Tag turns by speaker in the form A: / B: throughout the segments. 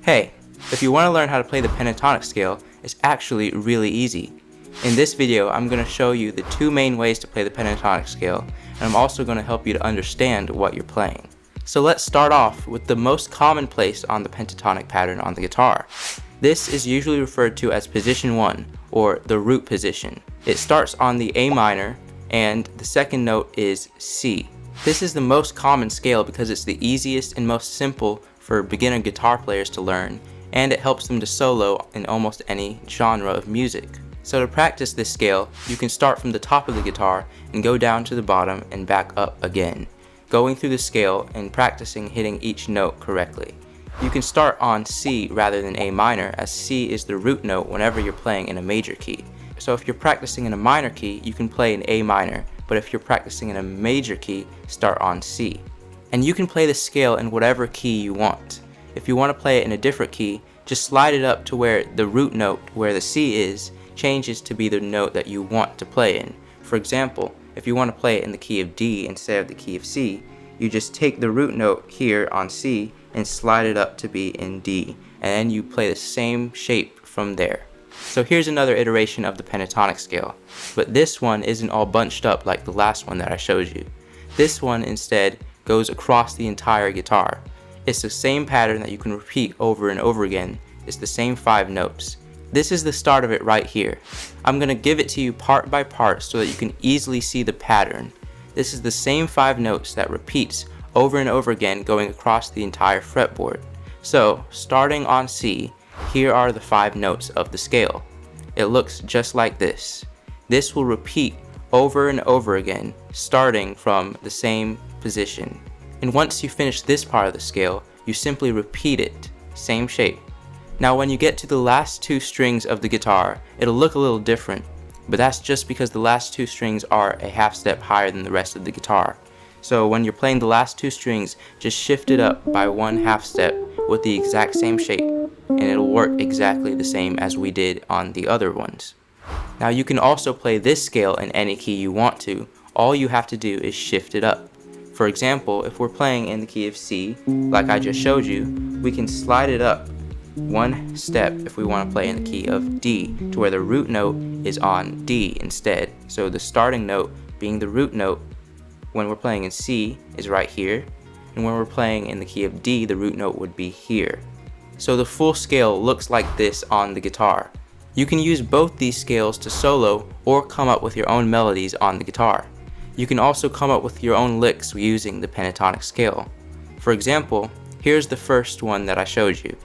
A: Hey, if you want to learn how to play the pentatonic scale, it's actually really easy. In this video, I'm going to show you the two main ways to play the pentatonic scale, and I'm also going to help you to understand what you're playing. So let's start off with the most common place on the pentatonic pattern on the guitar. This is usually referred to as position 1, or the root position. It starts on the A minor, and the second note is C. This is the most common scale because it's the easiest and most simple for beginner guitar players to learn, and it helps them to solo in almost any genre of music. So to practice this scale, you can start from the top of the guitar and go down to the bottom and back up again, going through the scale and practicing hitting each note correctly. You can start on C rather than A minor, as C is the root note whenever you're playing in a major key. So if you're practicing in a minor key, you can play in A minor, but if you're practicing in a major key, start on C. And you can play the scale in whatever key you want. If you want to play it in a different key, just slide it up to where the root note, where the C is, changes to be the note that you want to play in. For example, if you want to play it in the key of D instead of the key of C, you just take the root note here on C and slide it up to be in D, and then you play the same shape from there. So here's another iteration of the pentatonic scale, but this one isn't all bunched up like the last one that I showed you. This one instead goes across the entire guitar. It's the same pattern that you can repeat over and over again. It's the same 5 notes. This is the start of it right here. I'm going to give it to you part by part so that you can easily see the pattern. This is the same 5 notes that repeats over and over again going across the entire fretboard. So starting on C, here are the 5 notes of the scale. It looks just like this. This will repeat over and over again, starting from the same position. And once you finish this part of the scale, you simply repeat it, same shape. Now when you get to the last 2 strings of the guitar, it'll look a little different, but that's just because the last 2 strings are a half step higher than the rest of the guitar. So when you're playing the last 2 strings, just shift it up by 1 half step with the exact same shape, and it'll work exactly the same as we did on the other ones. Now you can also play this scale in any key you want to. All you have to do is shift it up. For example, if we're playing in the key of C, like I just showed you, we can slide it up 1 step if we want to play in the key of D, to where the root note is on D instead. So the starting note, being the root note, when we're playing in C is right here, and when we're playing in the key of D, the root note would be here. So the full scale looks like this on the guitar. You can use both these scales to solo or come up with your own melodies on the guitar. You can also come up with your own licks using the pentatonic scale. For example, here's the first one that I showed you.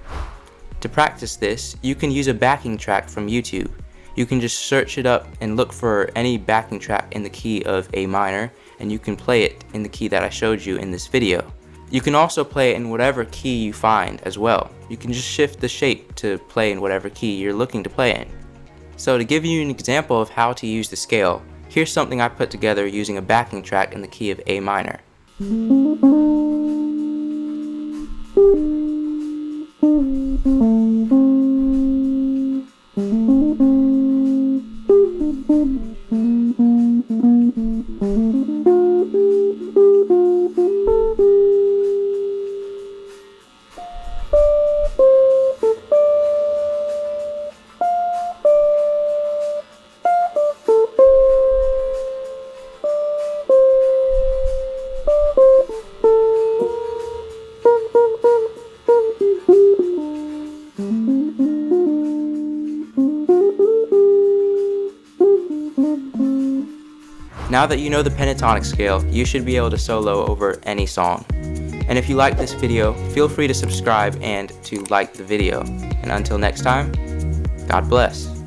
A: To practice this, you can use a backing track from YouTube. You can just search it up and look for any backing track in the key of A minor, and you can play it in the key that I showed you in this video. You can also play it in whatever key you find as well. You can just shift the shape to play in whatever key you're looking to play in. So to give you an example of how to use the scale, here's something I put together using a backing track in the key of A minor. Now that you know the pentatonic scale, you should be able to solo over any song. And if you like this video, feel free to subscribe and to like the video. And until next time, God bless.